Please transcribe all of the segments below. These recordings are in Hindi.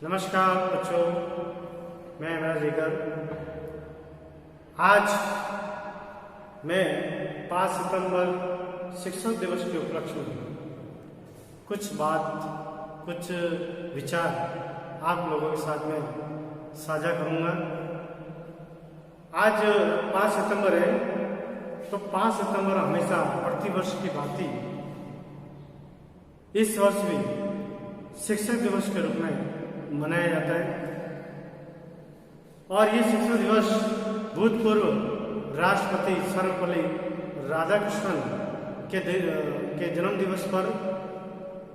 नमस्कार बच्चों, मैं इमरान जेकर। आज मैं 5 सितंबर शिक्षक दिवस के उपलक्ष्य में कुछ विचार आप लोगों के साथ में साझा करूंगा। आज 5 सितंबर है, तो 5 सितंबर हमेशा प्रतिवर्ष की भांति इस वर्ष भी शिक्षक दिवस के रूप में मनाया जाता है। और ये शिक्षक दिवस भूतपूर्व राष्ट्रपति सर्वपल्ली राधाकृष्णन के जन्म दिवस पर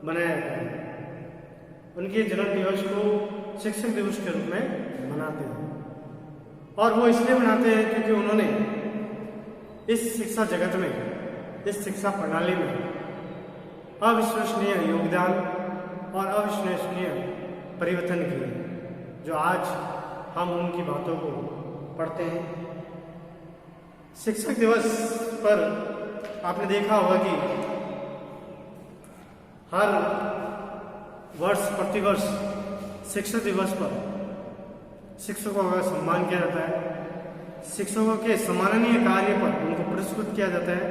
मनाया जाता है। उनके जन्म दिवस को शिक्षक दिवस के रूप में मनाते हैं, और वो इसलिए मनाते हैं क्योंकि उन्होंने इस शिक्षा जगत में, इस शिक्षा प्रणाली में अविश्वसनीय योगदान और अविश्वसनीय परिवर्तन किए, जो आज हम उनकी बातों को पढ़ते हैं। शिक्षक दिवस पर आपने देखा होगा कि हर वर्ष प्रतिवर्ष शिक्षक दिवस पर शिक्षकों का सम्मान किया जाता है। शिक्षकों के सम्माननीय कार्य पर उनको पुरस्कृत किया जाता है,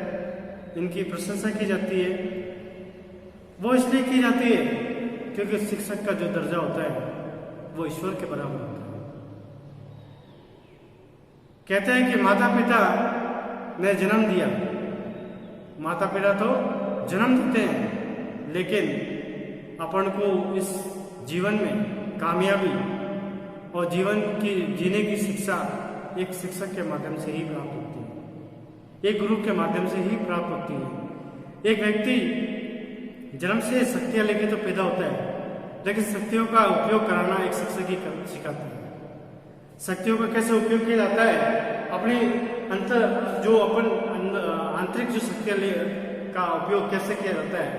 इनकी प्रशंसा की जाती है। वो इसलिए की जाती है क्योंकि शिक्षक का जो दर्जा होता है वो ईश्वर के बराबर होता है। कहते हैं कि माता पिता ने जन्म दिया, माता पिता तो जन्म देते हैं, लेकिन अपन को इस जीवन में कामयाबी और जीवन की जीने की शिक्षा एक शिक्षक के माध्यम से ही प्राप्त होती है, एक गुरु के माध्यम से ही प्राप्त होती है। एक व्यक्ति जन्म से शक्तियां लेके तो पैदा होता है, लेकिन शक्तियों का उपयोग कराना एक शिक्षक ही सिखाता है। शक्तियों का कैसे उपयोग किया जाता है, अपनी आंतरिक जो शक्तियां का उपयोग कैसे किया जाता है,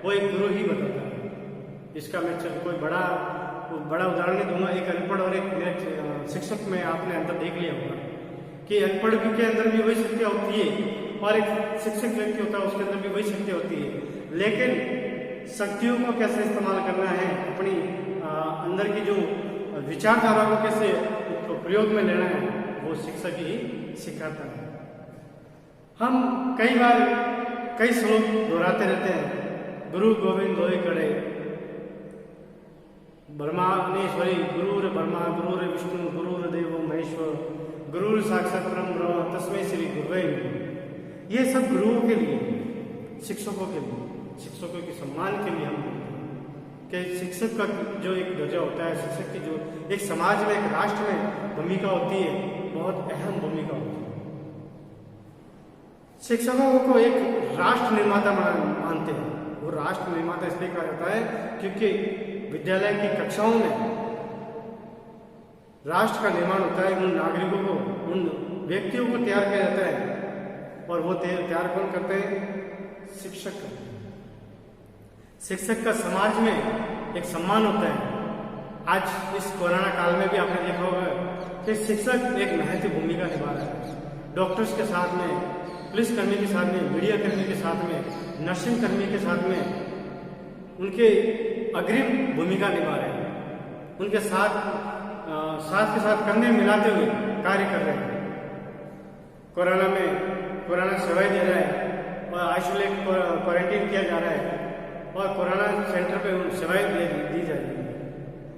वो एक गुरु ही बताता है। इसका मैं कोई बड़ा उदाहरण नहीं दूंगा। एक अनपढ़ और एक शिक्षक में आपने अंतर देख लिया होगा कि अनपढ़ के अंदर भी वही शक्तियां होती है, और एक शिक्षक व्यक्ति होता है उसके अंदर भी वही शक्तियां होती है, लेकिन शक्तियों को कैसे इस्तेमाल करना है, अपनी अंदर की जो विचारधारा को कैसे प्रयोग में लेना है, वो शिक्षक ही सिखाता है। हम कई श्लोक दोहराते रहते हैं। गुरु गोविंद दोई कड़े, ब्रह्मानेश्वरी, गुरुर ब्रह्मा, गुरुर विष्णु, गुरुर देवो महेश्वर, गुरुर साक्षात परम ब्रह्म, तस्मै श्री गुरुवे नमः। ये सब गुरुओं के लिए, शिक्षकों के लिए, शिक्षकों के सम्मान के लिए हम कि शिक्षक का जो एक दर्जा होता है, शिक्षक की जो एक समाज में, एक राष्ट्र में भूमिका होती है, बहुत अहम भूमिका होती है। शिक्षकों को एक राष्ट्र निर्माता मानते हैं। वो राष्ट्र निर्माता इसलिए कहा जाता है क्योंकि विद्यालय की कक्षाओं में राष्ट्र का निर्माण होता है। उन नागरिकों को, उन व्यक्तियों को तैयार किया जाता है, और वो तैयार कौन करते हैं? शिक्षक करते हैं। शिक्षक का समाज में एक सम्मान होता है। आज इस कोरोना काल में भी आपने देखा होगा कि शिक्षक एक महत्वपूर्ण भूमिका निभा रहा है। डॉक्टर्स के साथ में, पुलिस कर्मी के साथ में, मीडिया कर्मी के साथ में, नर्सिंग कर्मी के साथ में उनके अग्रिम भूमिका निभा रहे हैं। उनके साथ के साथ कंधे मिलाते हुए कार्य कर रहे हैं। कोरोना सेवाएं दे रहा है, और आइसोलेट क्वारंटीन किया जा रहा है, और कोरोना सेंटर पे सेवाएं दी जा रही है।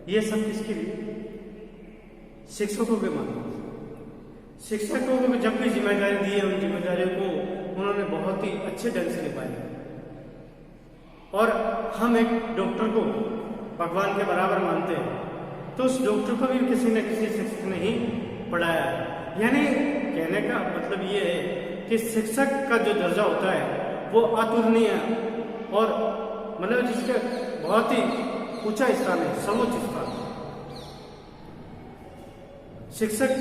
ये सब किसके लिए? शिक्षकों के माध्यम से। शिक्षकों को जब भी जिम्मेदारी दी है, उन जिम्मेदारियों को उन्होंने बहुत ही अच्छे ढंग से निभाया। और हम एक डॉक्टर को भगवान के बराबर मानते हैं, तो उस डॉक्टर को भी किसी न किसी शिक्षक ने ही पढ़ाया है। यानी कहने का मतलब ये है कि शिक्षक का जो दर्जा होता है वो अतुलनीय, और मतलब जिसका बहुत ही ऊंचा स्थान है, सर्वोच्च स्थान। शिक्षक,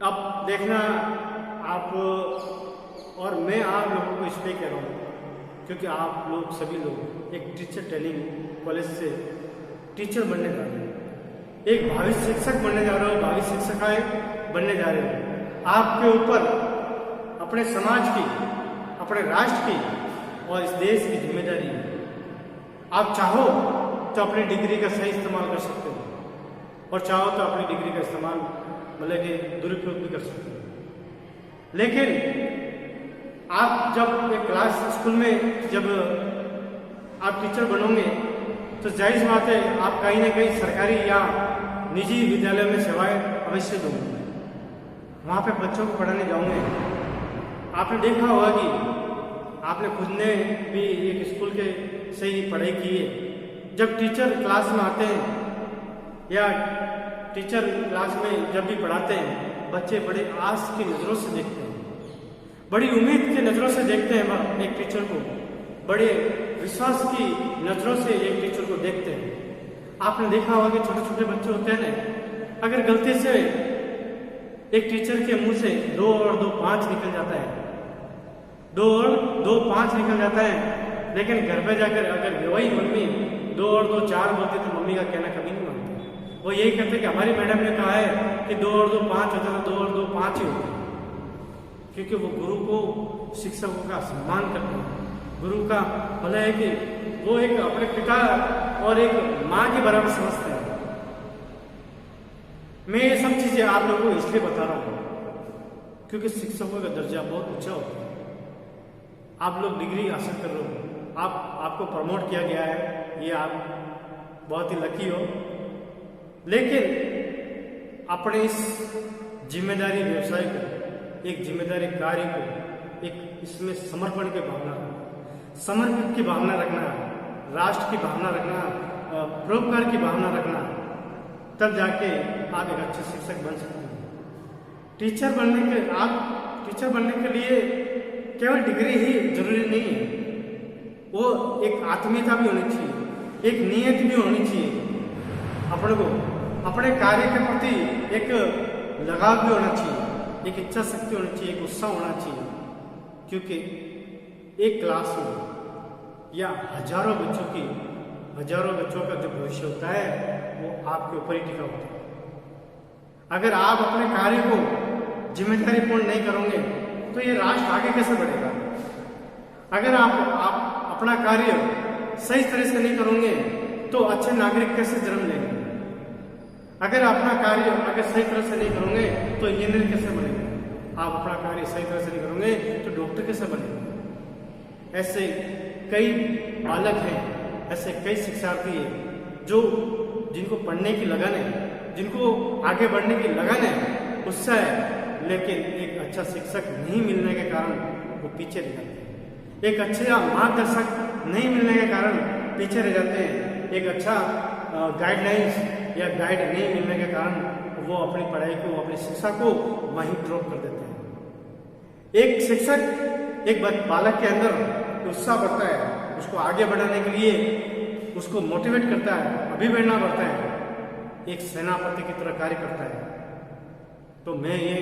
अब देखना, आप और मैं आप लोगों को इसलिए कह रहा हूँ क्योंकि आप लोग, सभी लोग एक टीचर ट्रेनिंग कॉलेज से टीचर बनने जा रहे हैं, एक भावी शिक्षक बनने जा रहे हो, भावी शिक्षिकाएं बनने जा रहे हो। आपके ऊपर अपने समाज की, अपने राष्ट्र की और इस देश की जिम्मेदारी है। आप चाहो तो अपनी डिग्री का सही इस्तेमाल कर सकते हो और चाहो तो अपनी डिग्री का इस्तेमाल मतलब कि दुरुपयोग भी कर सकते हो। लेकिन आप जब एक क्लास स्कूल में जब आप टीचर बनोगे तो जाहिर बात है आप कहीं ना कहीं सरकारी या निजी विद्यालय में सेवाएं अवश्य दोगे। वहाँ पे बच्चों को पढ़ाने जाओगे। आपने देखा होगा कि आपने खुद ने भी एक स्कूल के से ही पढ़ाई की है। जब टीचर क्लास में आते हैं या टीचर क्लास में जब भी पढ़ाते हैं, बच्चे बड़े आस की नज़रों से देखते हैं, बड़ी उम्मीद की नज़रों से देखते हैं एक टीचर को, बड़े विश्वास की नज़रों से एक टीचर को देखते हैं। आपने देखा होगा कि छोटे छोटे बच्चे होते हैं ना, अगर गलती से एक टीचर के मुंह से 2 और 2 5 निकल जाता है, 2 और 2 5 निकल जाता है, लेकिन घर पे जाकर अगर वही मम्मी 2 और 2 4 बोलती तो मम्मी का कहना कभी नहीं मानती। वो यही कहते कि हमारी मैडम ने कहा है कि 2 और 2 5 होता तो 2 और 2 5 ही होते, क्योंकि वो गुरु को, शिक्षकों का सम्मान करते हैं। गुरु का मतलब है कि वो एक अपने पिता और एक माँ के बराबर समझते हैं। मैं ये सब चीजें आप लोगों को इसलिए बता रहा हूँ क्योंकि शिक्षकों का दर्जा बहुत ऊंचा होता है। आप लोग डिग्री हासिल कर रहे हो, आपको प्रमोट किया गया है, ये आप बहुत ही लकी हो। लेकिन अपने इस जिम्मेदारी व्यवसाय को, एक जिम्मेदारी कार्य को, एक इसमें समर्पण की भावना, समर्पित की भावना रखना, राष्ट्र की भावना रखना, परोपकार की भावना रखना, तब जाके आप एक अच्छे शिक्षक बन सकते हैं। टीचर बनने के लिए केवल डिग्री ही जरूरी नहीं है, वो एक आत्मीयता भी होनी चाहिए, एक नियत भी होनी चाहिए, अपने को अपने कार्य के प्रति एक लगाव भी होना चाहिए, एक इच्छा शक्ति होनी चाहिए, एक उत्साह होना चाहिए। क्योंकि एक क्लास में या हजारों बच्चों का जो भविष्य होता है वो आपके ऊपर ही टिका होता है। अगर आप अपने कार्य को जिम्मेदारीपूर्ण नहीं करोगे तो ये राष्ट्र आगे कैसे बढ़ेगा? अगर आप अपना कार्य सही तरह से नहीं करोगे तो अच्छे नागरिक कैसे जन्म लेंगे? अगर अपना कार्य सही तरह से नहीं करोगे तो इंजीनियर कैसे बनेगा? आप अपना कार्य सही तरह से नहीं करोगे तो डॉक्टर कैसे बनेगा? ऐसे कई बालक हैं, ऐसे कई शिक्षार्थी हैं जिनको पढ़ने की लगन है, जिनको आगे बढ़ने की लगन है, उत्साह है, लेकिन एक अच्छा शिक्षक नहीं मिलने के कारण वो पीछे रह जाते हैं। एक अच्छा मार्गदर्शक नहीं मिलने के कारण पीछे रह जाते हैं। एक अच्छा गाइडलाइंस या गाइड नहीं मिलने के कारण वो अपनी पढ़ाई को, अपनी शिक्षा को वहीं ड्रॉप कर देते हैं। एक शिक्षक एक बालक के अंदर उत्साह बढ़ता है, उसको आगे बढ़ाने के लिए उसको मोटिवेट करता है, अभिप्रेरणा बढ़ता है, एक सेनापति की तरह कार्य करता है। तो मैं ये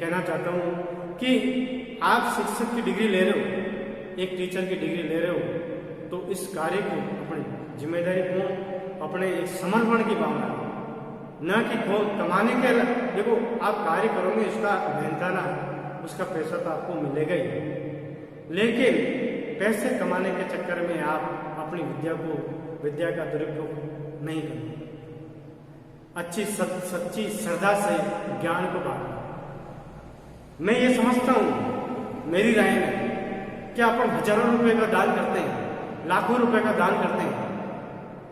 कहना चाहता हूँ कि आप शिक्षक की डिग्री ले रहे हो, एक टीचर की डिग्री ले रहे हो, तो इस कार्य को अपनी जिम्मेदारी को, अपने एक समर्पण की भावना, न कि कमाने के, देखो आप कार्य करोगे उसका मेहनताना, उसका पैसा तो आपको मिलेगा ही, लेकिन पैसे कमाने के चक्कर में आप अपनी विद्या का दुरुपयोग नहीं करें। अच्छी सच्ची श्रद्धा से ज्ञान को बांटना। मैं ये समझता हूँ, मेरी राय में, कि अपन हजारों रुपए का दान करते हैं, लाखों रुपए का दान करते हैं,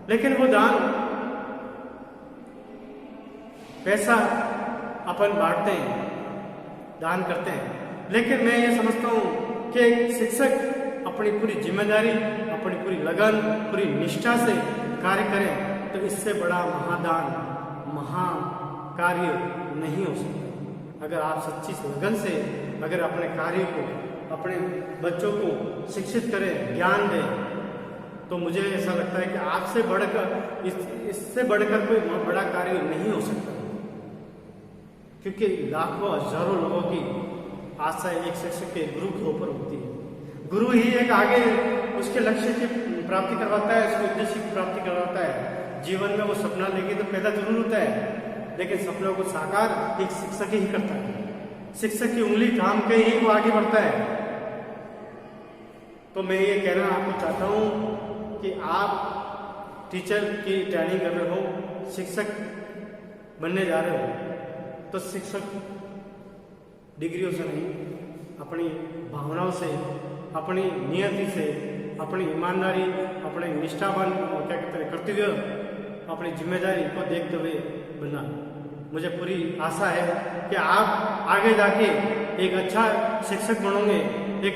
लेकिन वो दान पैसा अपन बांटते हैं, दान करते हैं, लेकिन मैं ये समझता हूँ कि एक शिक्षक अपनी पूरी जिम्मेदारी, अपनी पूरी लगन, पूरी निष्ठा से कार्य करें तो इससे बड़ा महादान, महाकार्य नहीं हो सकता। अगर आप सच्ची लगन से अगर अपने कार्य को, अपने बच्चों को शिक्षित करें, ज्ञान दें, तो मुझे ऐसा लगता है कि आपसे बढ़कर इससे बढ़कर कोई बड़ा कार्य नहीं हो सकता। क्योंकि लाखों हजारों लोगों की आशा एक शिक्षक के गुरु के ऊपर होती है। गुरु ही एक आगे उसके लक्ष्य की प्राप्ति करवाता है, उसके उद्देश्य की प्राप्ति करवाता है। जीवन में वो सपना लेके तो पैदा जरूर होता है, लेकिन सपनों को साकार एक शिक्षक ही करता है। शिक्षक की उंगली थाम के ही वो आगे बढ़ता है। तो मैं ये कहना आपको चाहता हूँ कि आप टीचर की ट्रेनिंग कर रहे हो, शिक्षक बनने जा रहे हो, तो शिक्षक डिग्रियों से नहीं, अपनी भावनाओं से, अपनी नियति से, अपनी ईमानदारी, अपने निष्ठावान और क्या कहते हैं कर्तव्य, अपनी जिम्मेदारी को देखते हुए बनना। मुझे पूरी आशा है कि आप आगे जाके एक अच्छा शिक्षक बनोगे, एक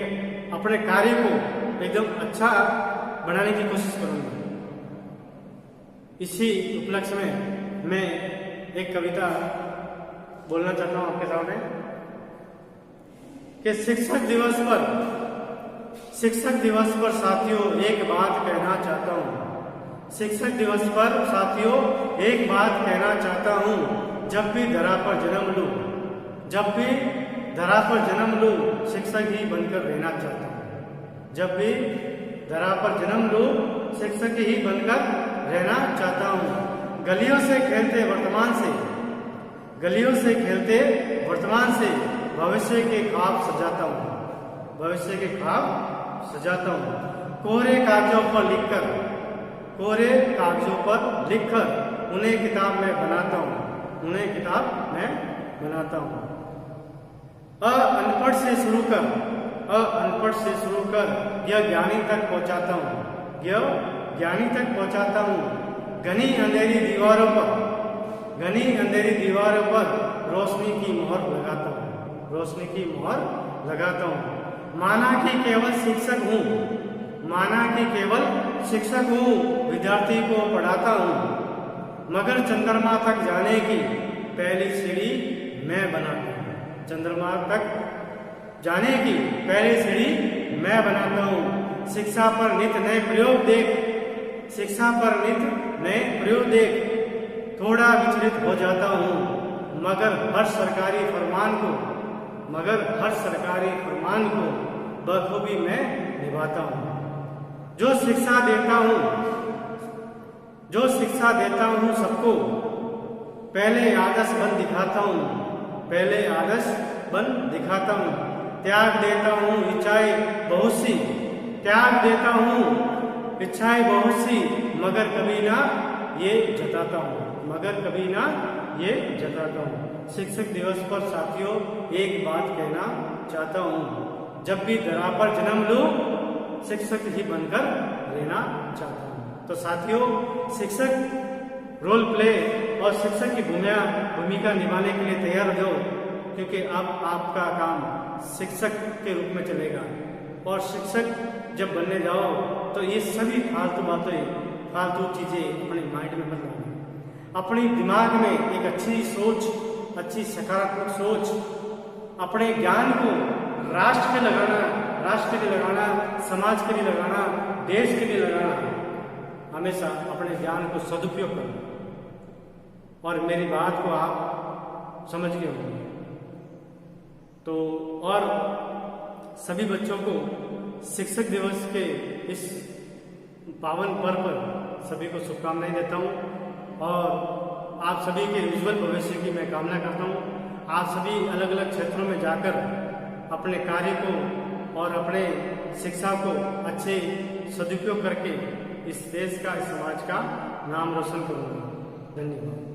अपने कार्य को एकदम अच्छा बनाने की कोशिश करूंगा। इसी उपलक्ष्य में मैं एक कविता बोलना चाहता हूं आपके सामने कि शिक्षक दिवस पर साथियों एक बात कहना चाहता हूं। शिक्षक दिवस पर साथियों एक बात कहना चाहता हूं। जब भी धरा पर जन्म लूं, शिक्षक ही बनकर रहना चाहता हूं। जब भी धरा पर जन्म लूं, शिक्षक ही बनकर रहना चाहता हूं। गलियों से खेलते वर्तमान से भविष्य के ख्वाब सजाता हूं। कोरे कागजों पर लिखकर उन्हें किताब में बनाता हूं। अनपढ़ से शुरू कर यह ज्ञानी तक पहुंचाता हूं। घनी अंधेरी दीवारों पर रोशनी की मोहर लगाता हूं। माना कि केवल शिक्षक हूं, विद्यार्थी को पढ़ाता हूं, मगर चंद्रमा तक जाने की पहली सीढ़ी मैं बनाता हूं। शिक्षा पर नित नए प्रयोग देख थोड़ा विचलित हो जाता हूं, मगर हर सरकारी फरमान को बखूबी मैं निभाता हूं। जो शिक्षा देता हूं सबको, पहले आदर्श बन दिखाता हूं। त्याग देता हूं इच्छाएं बहुत सी, मगर कभी ना ये जताता हूं। शिक्षक दिवस पर साथियों एक बात कहना चाहता हूं। जब भी धरा पर जन्म लूं, शिक्षक ही बनकर रहना चाहता हूं। तो साथियों, शिक्षक रोल प्ले और शिक्षक की भूमिका निभाने के लिए तैयार हो जाओ, क्योंकि अब आपका काम शिक्षक के रूप में चलेगा। और शिक्षक जब बनने जाओ तो ये सभी फालतू चीजें अपने माइंड में मत लाना। अपने दिमाग में एक अच्छी सकारात्मक सोच, अपने ज्ञान को राष्ट्र के लिए लगाना, समाज के लिए लगाना, देश के लिए लगाना। हमेशा अपने ज्ञान को सदुपयोग करना। और मेरी बात को आप समझ गए होंगे। तो और सभी बच्चों को शिक्षक दिवस के इस पावन पर्व पर सभी को शुभकामनाएं देता हूं और आप सभी के उज्जवल भविष्य की मैं कामना करता हूं। आप सभी अलग अलग क्षेत्रों में जाकर अपने कार्य को और अपने शिक्षा को अच्छे सदुपयोग करके इस देश का, इस समाज का नाम रोशन करूंगा। धन्यवाद।